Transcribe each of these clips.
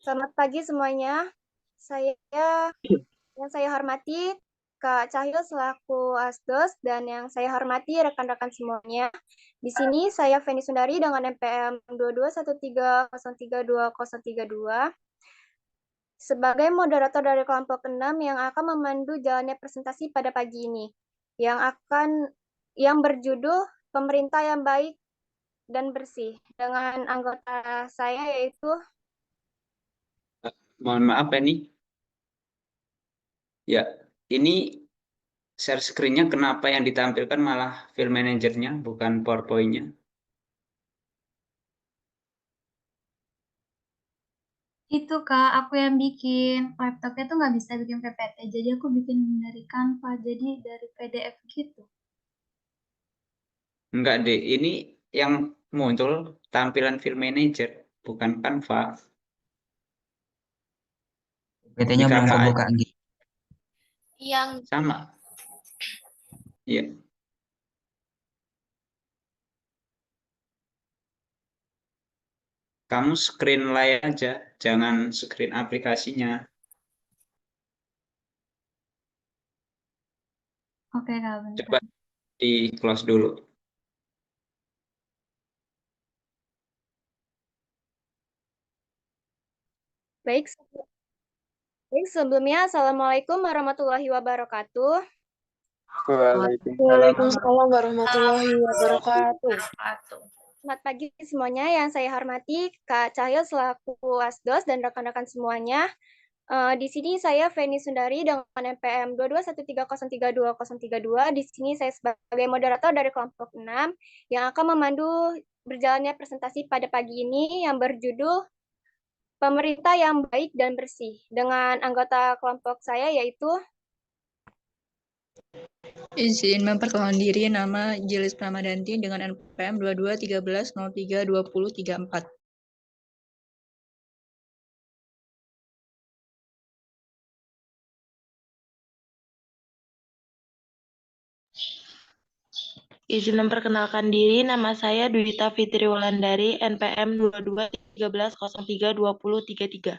Selamat pagi semuanya. Yang saya hormati Kak Cahyo selaku Asdos dan yang saya hormati rekan-rekan semuanya. Di sini saya Feni Sundari dengan NPM 2213032032 sebagai moderator dari kelompok 6 yang akan memandu jalannya presentasi pada pagi ini yang berjudul Pemerintah yang Baik dan Bersih dengan anggota saya yaitu Mohon maaf ini. Ya, ini share screen-nya kenapa yang ditampilkan malah file manager-nya bukan PowerPoint-nya? Itu Kak, aku yang bikin. Laptopnya tuh nggak bisa bikin PPT, jadi aku bikin dari Canva, jadi dari PDF gitu. Enggak deh, ini yang muncul tampilan file manager bukan Canva. PT-nya belum kebuka gitu. yang Sama. Iya. Kamu screen layar aja, jangan screen aplikasinya. Oke Kak, bentar. Coba di close dulu. baik. Sebelumnya, Assalamualaikum warahmatullahi wabarakatuh. Waalaikumsalam warahmatullahi wabarakatuh. Selamat pagi semuanya. Yang saya hormati Kak Cahyo selaku Asdos dan rekan-rekan semuanya. Di sini saya Feni Sundari dengan NPM 2213032032. Di sini saya sebagai moderator dari kelompok 6 yang akan memandu berjalannya presentasi pada pagi ini yang berjudul Pemerintah yang Baik dan Bersih dengan anggota kelompok saya yaitu Izin memperkenalkan diri, nama Jelis Pramadanti dengan NPM 2213032034. Izin memperkenalkan diri, nama saya Dwita Fitri Wulandari, NPM 2213032033.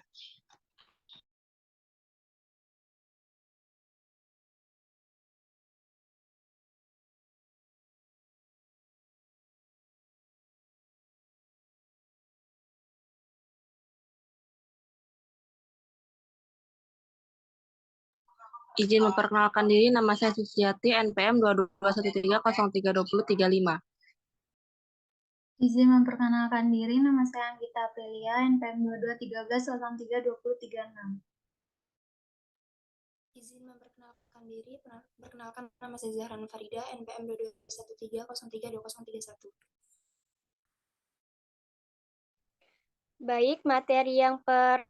Izin memperkenalkan diri, nama saya Susiati, NPM 2213032035. Izin memperkenalkan diri, nama saya Anggita Aprilia, NPM 2213032036. Izin memperkenalkan diri, perkenalkan nama saya Zahran Farida, NPM 2213032031. Baik, materi yang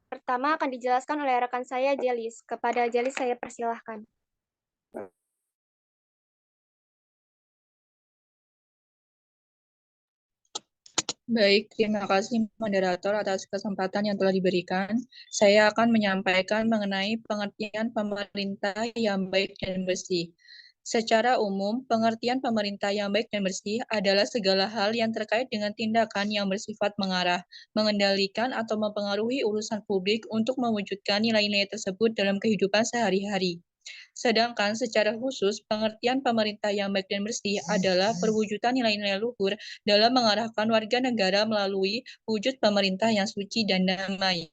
pertama akan dijelaskan oleh rekan saya, Jelis. Kepada Jelis, saya persilahkan. Baik, terima kasih moderator atas kesempatan yang telah diberikan. Saya akan menyampaikan mengenai pengertian pemerintah yang baik dan bersih. Secara umum, pengertian pemerintah yang baik dan bersih adalah segala hal yang terkait dengan tindakan yang bersifat mengarah, mengendalikan atau mempengaruhi urusan publik untuk mewujudkan nilai-nilai tersebut dalam kehidupan sehari-hari. Sedangkan secara khusus, pengertian pemerintah yang baik dan bersih adalah perwujudan nilai-nilai luhur dalam mengarahkan warga negara melalui wujud pemerintah yang suci dan damai.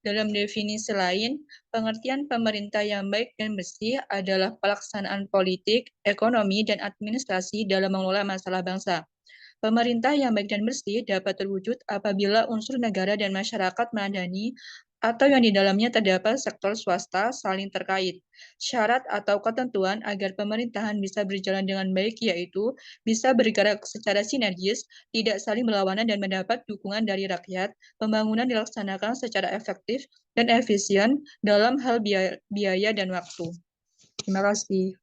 Dalam definisi lain, pengertian pemerintah yang baik dan bersih adalah pelaksanaan politik, ekonomi, dan administrasi dalam mengelola masalah bangsa. Pemerintah yang baik dan bersih dapat terwujud apabila unsur negara dan masyarakat madani atau yang di dalamnya terdapat sektor swasta saling terkait. Syarat atau ketentuan agar pemerintahan bisa berjalan dengan baik yaitu bisa bergerak secara sinergis, tidak saling berlawanan dan mendapat dukungan dari rakyat, pembangunan dilaksanakan secara efektif dan efisien dalam hal biaya dan waktu. Terima kasih.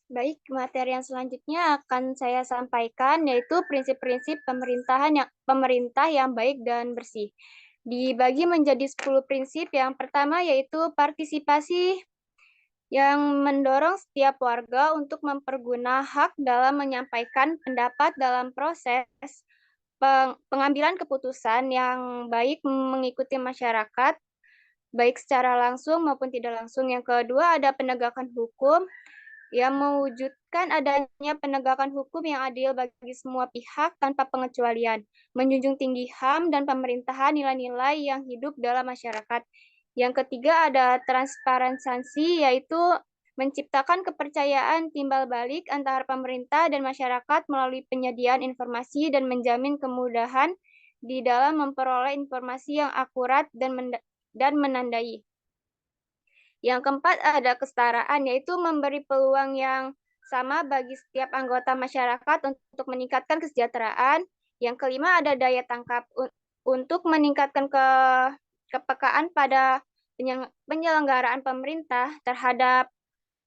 Baik, materi yang selanjutnya akan saya sampaikan yaitu prinsip-prinsip pemerintah yang baik dan bersih. Dibagi menjadi 10 prinsip. Yang pertama yaitu partisipasi yang mendorong setiap warga untuk mempergunakan hak dalam menyampaikan pendapat dalam proses pengambilan keputusan yang baik mengikuti masyarakat, baik secara langsung maupun tidak langsung. Yang kedua ada penegakan hukum yang mewujudkan adanya penegakan hukum yang adil bagi semua pihak tanpa pengecualian, menjunjung tinggi HAM dan pemerintahan nilai-nilai yang hidup dalam masyarakat. Yang ketiga ada transparansi, yaitu menciptakan kepercayaan timbal balik antara pemerintah dan masyarakat melalui penyediaan informasi dan menjamin kemudahan di dalam memperoleh informasi yang akurat dan menandai. Yang keempat ada kesetaraan, yaitu memberi peluang yang sama bagi setiap anggota masyarakat untuk meningkatkan kesejahteraan. Yang kelima ada daya tangkap untuk meningkatkan kepekaan pada penyelenggaraan pemerintah terhadap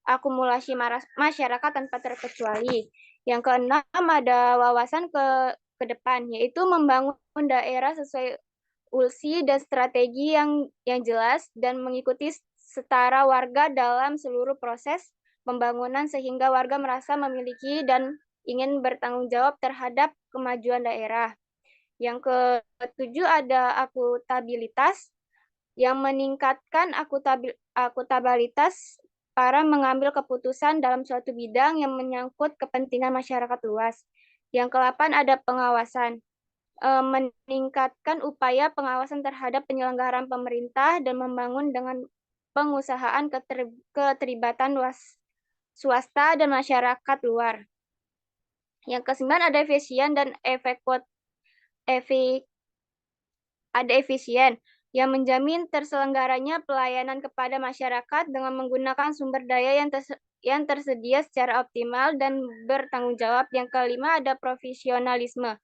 akumulasi masyarakat tanpa terkecuali. Yang keenam ada wawasan ke depan, yaitu membangun daerah sesuai ulsi dan strategi yang jelas dan mengikuti setara warga dalam seluruh proses pembangunan sehingga warga merasa memiliki dan ingin bertanggung jawab terhadap kemajuan daerah. Yang ketujuh ada akuntabilitas yang meningkatkan akuntabilitas para mengambil keputusan dalam suatu bidang yang menyangkut kepentingan masyarakat luas. Yang kedelapan ada pengawasan, meningkatkan upaya pengawasan terhadap penyelenggaraan pemerintah dan membangun dengan pengusahaan keterlibatan swasta dan masyarakat luar. Yang kesembilan ada efisien dan efisien yang menjamin terselenggaranya pelayanan kepada masyarakat dengan menggunakan sumber daya yang tersedia secara optimal dan bertanggung jawab. Yang kelima ada profesionalisme,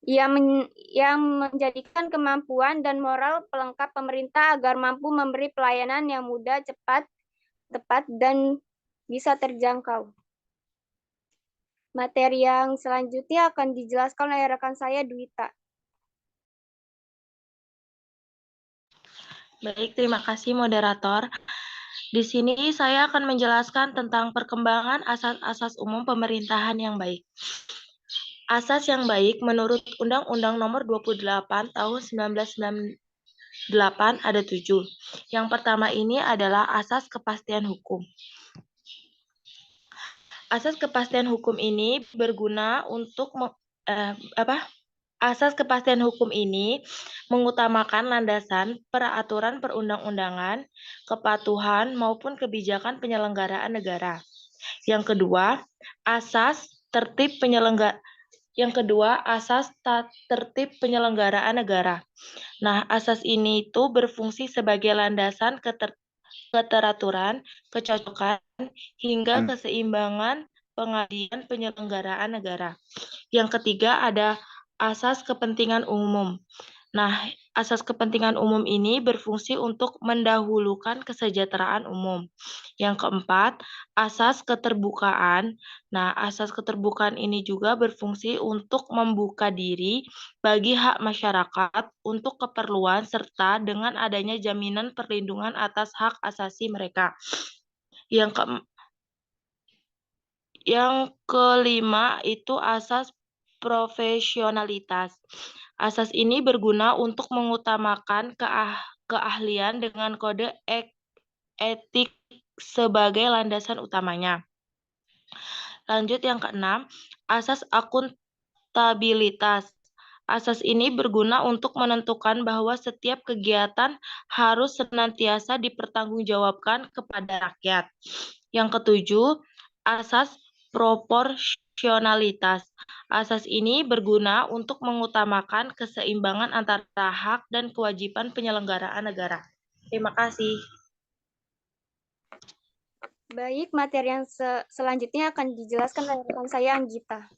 yang menjadikan kemampuan dan moral pelengkap pemerintah agar mampu memberi pelayanan yang mudah, cepat, tepat, dan bisa terjangkau. Materi yang selanjutnya akan dijelaskan oleh rekan saya, Dwita. Baik, terima kasih moderator. Di sini saya akan menjelaskan tentang perkembangan asas-asas umum pemerintahan yang baik. Asas yang baik menurut Undang-Undang Nomor 28 Tahun 1998 ada 7. Yang pertama ini adalah asas kepastian hukum. Asas kepastian hukum ini berguna untuk Asas kepastian hukum ini mengutamakan landasan peraturan perundang-undangan, kepatuhan maupun kebijakan penyelenggaraan negara. Yang kedua, asas tertib penyelenggaraan negara. Nah, asas ini itu berfungsi sebagai landasan keteraturan, kecocokan, hingga keseimbangan pengadilan penyelenggaraan negara. Yang ketiga ada asas kepentingan umum. Nah, asas kepentingan umum ini berfungsi untuk mendahulukan kesejahteraan umum. Yang keempat, asas keterbukaan. Nah, asas keterbukaan ini juga berfungsi untuk membuka diri bagi hak masyarakat untuk keperluan serta dengan adanya jaminan perlindungan atas hak asasi mereka. Yang kelima itu asas profesionalitas. Asas ini berguna untuk mengutamakan keahlian dengan kode etik sebagai landasan utamanya. Lanjut yang keenam, asas akuntabilitas. Asas ini berguna untuk menentukan bahwa setiap kegiatan harus senantiasa dipertanggungjawabkan kepada rakyat. Yang ketujuh, asas proporsionalitas. Asas ini berguna untuk mengutamakan keseimbangan antara hak dan kewajiban penyelenggaraan negara. Terima kasih. Baik, materi yang selanjutnya akan dijelaskan oleh rekan saya, Anggita.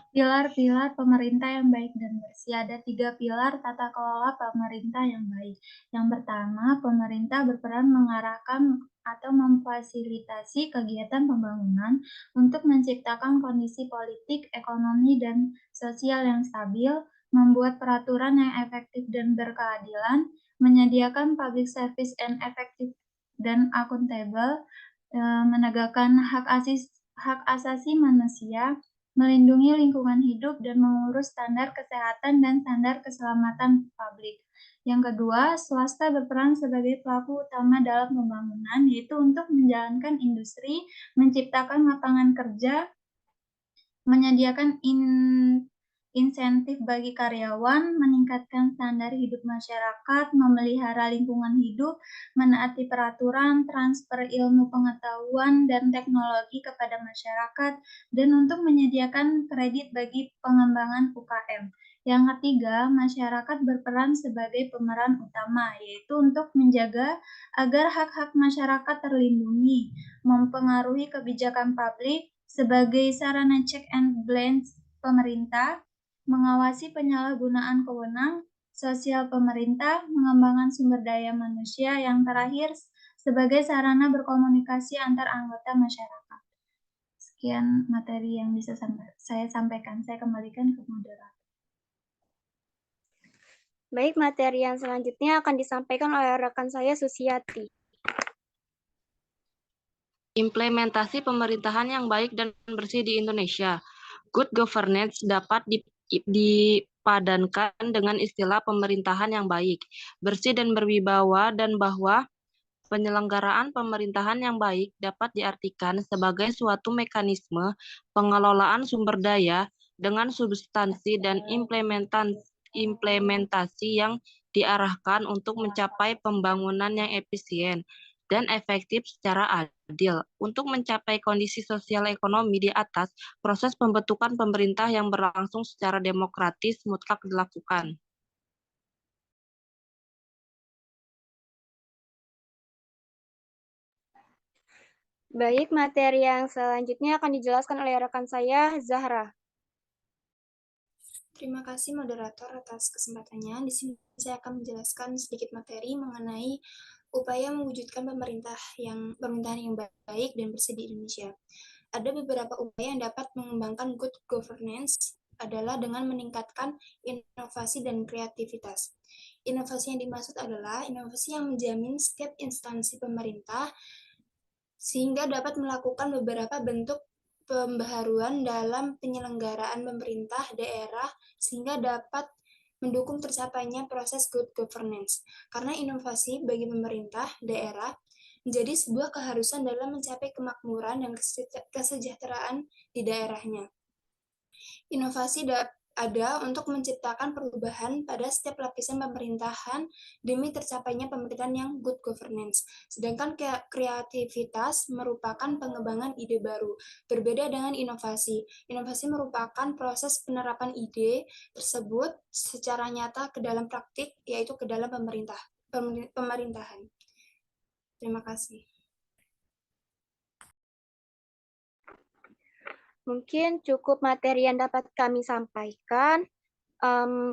Pilar-pilar pemerintah yang baik dan bersih. Ada 3 pilar tata kelola pemerintah yang baik. Yang pertama, pemerintah berperan mengarahkan atau memfasilitasi kegiatan pembangunan untuk menciptakan kondisi politik, ekonomi, dan sosial yang stabil, membuat peraturan yang efektif dan berkeadilan, menyediakan public service and effective dan akuntabel, menegakkan hak asasi manusia, melindungi lingkungan hidup, dan mengurus standar kesehatan dan standar keselamatan publik. Yang kedua, swasta berperan sebagai pelaku utama dalam pembangunan, yaitu untuk menjalankan industri, menciptakan lapangan kerja, menyediakan insentif bagi karyawan, meningkatkan standar hidup masyarakat, memelihara lingkungan hidup, menaati peraturan, transfer ilmu pengetahuan dan teknologi kepada masyarakat, dan untuk menyediakan kredit bagi pengembangan UKM. Yang ketiga, masyarakat berperan sebagai pemeran utama, yaitu untuk menjaga agar hak-hak masyarakat terlindungi, mempengaruhi kebijakan publik sebagai sarana check and balance pemerintah, mengawasi penyalahgunaan wewenang sosial pemerintah, mengembangkan sumber daya manusia, yang terakhir sebagai sarana berkomunikasi antar anggota masyarakat. Sekian materi yang bisa saya sampaikan. Saya kembalikan ke moderator. Baik, materi yang selanjutnya akan disampaikan oleh rekan saya Susiati. Implementasi pemerintahan yang baik dan bersih di Indonesia. Good governance dapat dipadankan dengan istilah pemerintahan yang baik, bersih dan berwibawa, dan bahwa penyelenggaraan pemerintahan yang baik dapat diartikan sebagai suatu mekanisme pengelolaan sumber daya dengan substansi dan implementasi yang diarahkan untuk mencapai pembangunan yang efisien dan efektif secara adil. Untuk mencapai kondisi sosial ekonomi di atas, proses pembentukan pemerintah yang berlangsung secara demokratis mutlak dilakukan. Baik, materi yang selanjutnya akan dijelaskan oleh rekan saya, Zahra. Terima kasih moderator atas kesempatannya. Di sini saya akan menjelaskan sedikit materi mengenai upaya mewujudkan pemerintahan yang baik dan bersih di Indonesia. Ada beberapa upaya yang dapat mengembangkan good governance adalah dengan meningkatkan inovasi dan kreativitas. Inovasi yang dimaksud adalah inovasi yang menjamin setiap instansi pemerintah sehingga dapat melakukan beberapa bentuk pembaharuan dalam penyelenggaraan pemerintah daerah sehingga dapat mendukung tercapainya proses good governance. Karena inovasi bagi pemerintah daerah menjadi sebuah keharusan dalam mencapai kemakmuran dan kesejahteraan di daerahnya. Inovasi ada untuk menciptakan perubahan pada setiap lapisan pemerintahan demi tercapainya pemerintahan yang good governance. Sedangkan kreativitas merupakan pengembangan ide baru. Berbeda dengan inovasi. Inovasi merupakan proses penerapan ide tersebut secara nyata ke dalam praktik, yaitu ke dalam pemerintahan. Terima kasih. Mungkin cukup materi yang dapat kami sampaikan.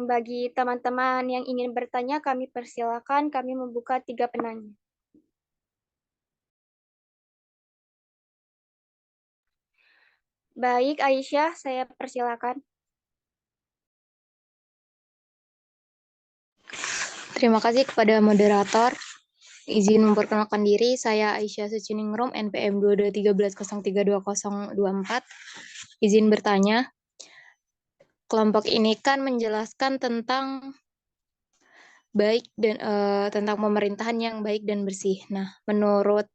Bagi teman-teman yang ingin bertanya, kami persilakan. Kami membuka 3 penanya. Baik, Aisyah, saya persilakan. Terima kasih kepada moderator. Izin memperkenalkan diri, saya Aisyah Suciningrum, NPM 2213032024. Izin bertanya, kelompok ini kan menjelaskan tentang tentang pemerintahan yang baik dan bersih. Nah, menurut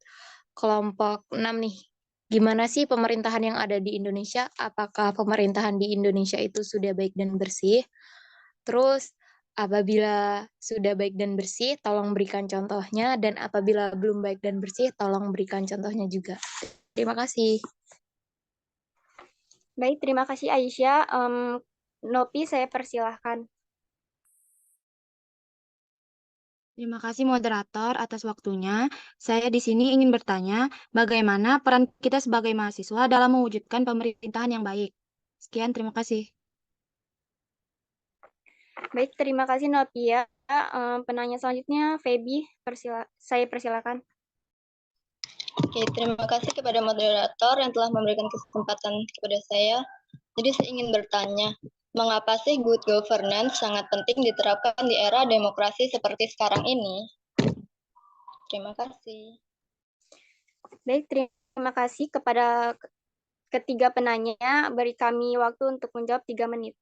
kelompok 6 nih, gimana sih pemerintahan yang ada di Indonesia? Apakah pemerintahan di Indonesia itu sudah baik dan bersih? Terus, apabila sudah baik dan bersih, tolong berikan contohnya. Dan apabila belum baik dan bersih, tolong berikan contohnya juga. Terima kasih. Baik, terima kasih Aisyah. Nopi, saya persilahkan. Terima kasih moderator atas waktunya. Saya di sini ingin bertanya, bagaimana peran kita sebagai mahasiswa dalam mewujudkan pemerintahan yang baik? Sekian, terima kasih. Baik, terima kasih Novia. Penanya selanjutnya, Feby, saya persilakan. Oke, terima kasih kepada moderator yang telah memberikan kesempatan kepada saya. Jadi saya ingin bertanya, Mengapa sih good governance sangat penting diterapkan di era demokrasi seperti sekarang ini? Terima kasih. Baik, terima kasih kepada ketiga penanya. Beri kami waktu untuk menjawab 3 menit.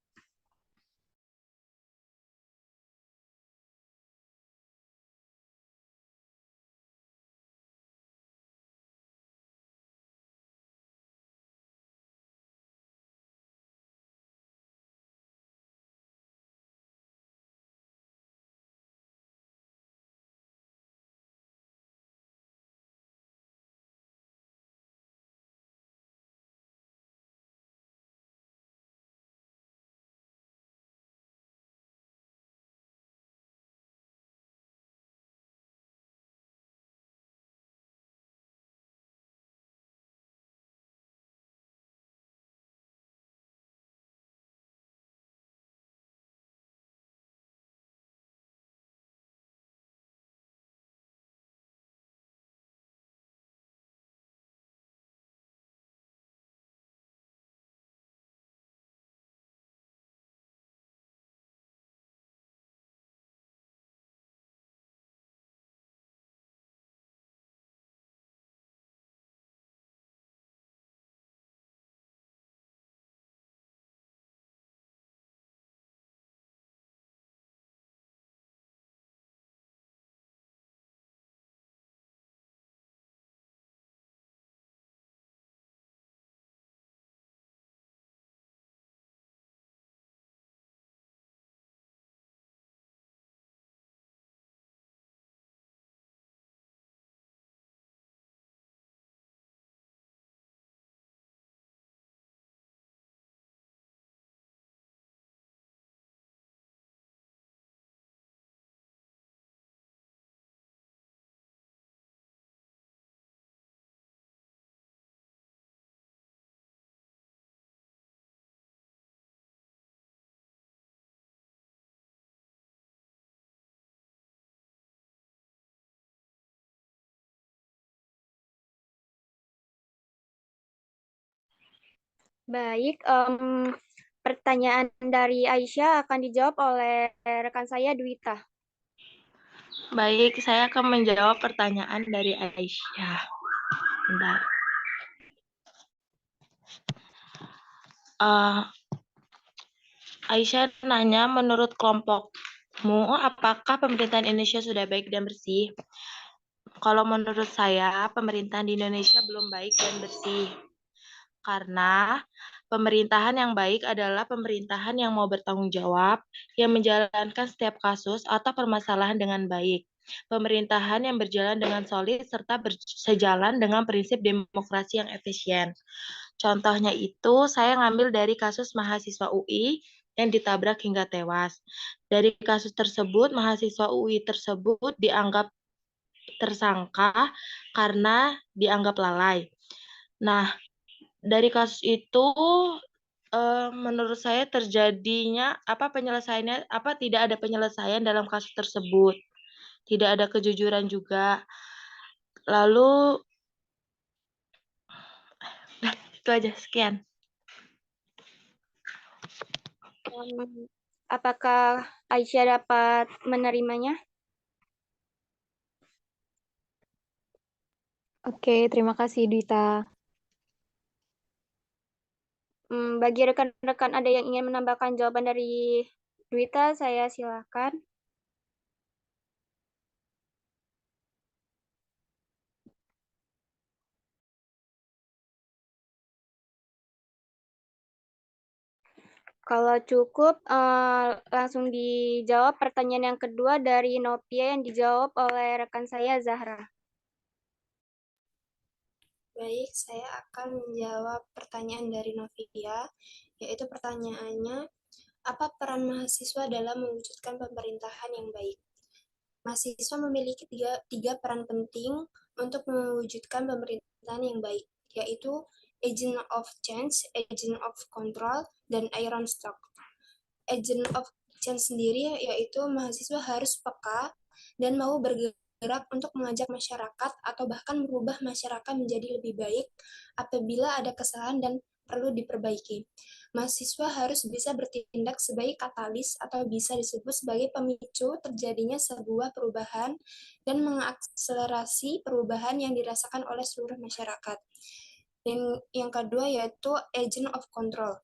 Baik, pertanyaan dari Aisyah akan dijawab oleh rekan saya Dwita. Baik, saya akan menjawab pertanyaan dari Aisyah. Bentar. Aisyah nanya, menurut kelompokmu, apakah pemerintahan Indonesia sudah baik dan bersih? Kalau menurut saya, pemerintahan di Indonesia belum baik dan bersih. Karena pemerintahan yang baik adalah pemerintahan yang mau bertanggung jawab, yang menjalankan setiap kasus atau permasalahan dengan baik. Pemerintahan yang berjalan dengan solid serta sejalan dengan prinsip demokrasi yang efisien. Contohnya itu, saya ngambil dari kasus mahasiswa UI yang ditabrak hingga tewas. Dari kasus tersebut, mahasiswa UI tersebut dianggap tersangka karena dianggap lalai. Nah, dari kasus itu menurut saya terjadinya penyelesaiannya tidak ada penyelesaian dalam kasus tersebut. Tidak ada kejujuran juga. Lalu itu aja, sekian. Apakah Aisyah dapat menerimanya? Oke, terima kasih Dwita. Bagi rekan-rekan ada yang ingin menambahkan jawaban dari Dwita, saya silakan. Kalau cukup, langsung dijawab pertanyaan yang kedua dari Novia yang dijawab oleh rekan saya Zahra. Baik, saya akan menjawab pertanyaan dari Novia, yaitu pertanyaannya, apa peran mahasiswa dalam mewujudkan pemerintahan yang baik? Mahasiswa memiliki tiga peran penting untuk mewujudkan pemerintahan yang baik, yaitu agent of change, agent of control, dan iron stock. Agent of change sendiri yaitu mahasiswa harus peka dan mau bergerak untuk mengajak masyarakat atau bahkan merubah masyarakat menjadi lebih baik apabila ada kesalahan dan perlu diperbaiki. Mahasiswa harus bisa bertindak sebagai katalis atau bisa disebut sebagai pemicu terjadinya sebuah perubahan dan mengakselerasi perubahan yang dirasakan oleh seluruh masyarakat. Dan yang kedua yaitu agent of control.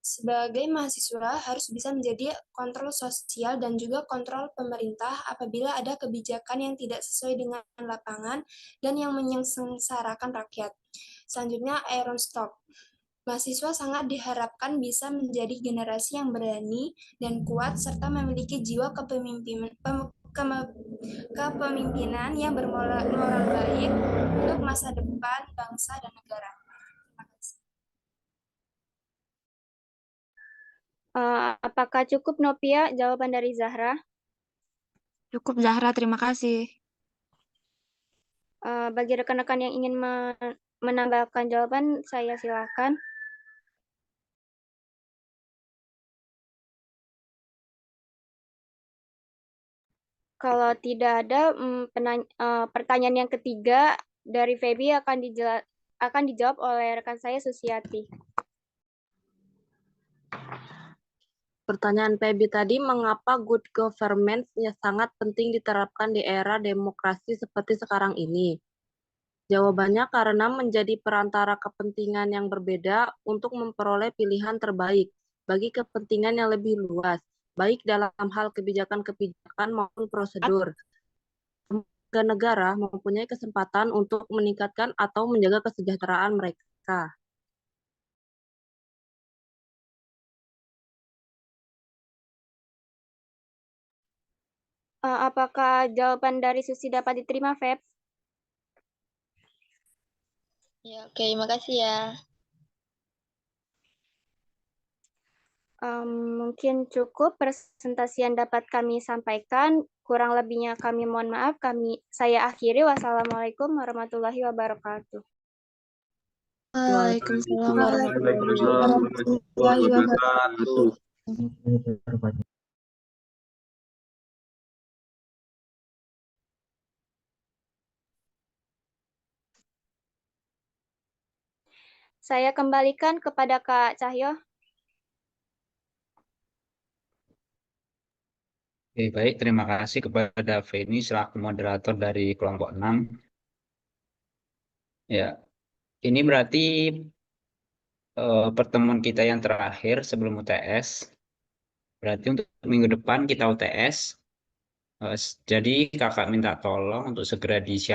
Sebagai mahasiswa harus bisa menjadi kontrol sosial dan juga kontrol pemerintah apabila ada kebijakan yang tidak sesuai dengan lapangan dan yang menyengsarakan rakyat. Selanjutnya, iron stock. Mahasiswa sangat diharapkan bisa menjadi generasi yang berani dan kuat serta memiliki jiwa kepemimpinan yang bermoral baik untuk masa depan bangsa dan negara. Apakah cukup, Novia, jawaban dari Zahra? Cukup, Zahra. Terima kasih. Bagi rekan-rekan yang ingin menambahkan jawaban, saya silakan. Kalau tidak ada, pertanyaan yang ketiga dari Feby akan dijawab oleh rekan saya, Susiati. Pertanyaan Feby tadi, mengapa good governance sangat penting diterapkan di era demokrasi seperti sekarang ini? Jawabannya karena menjadi perantara kepentingan yang berbeda untuk memperoleh pilihan terbaik bagi kepentingan yang lebih luas, baik dalam hal kebijakan-kebijakan maupun prosedur. Lembaga negara mempunyai kesempatan untuk meningkatkan atau menjaga kesejahteraan mereka. Apakah jawaban dari Susi dapat diterima, Feb? Ya, oke, makasih ya. Mungkin cukup presentasi yang dapat kami sampaikan. Kurang lebihnya kami mohon maaf. Saya akhiri. Wassalamualaikum warahmatullahi wabarakatuh. Waalaikumsalam warahmatullahi wabarakatuh. Saya kembalikan kepada Kak Cahyo. Oke, baik. Terima kasih kepada Feni selaku moderator dari kelompok 6. Ya, ini berarti pertemuan kita yang terakhir sebelum UTS. Berarti untuk minggu depan kita UTS. Jadi kakak minta tolong untuk segera disiapkan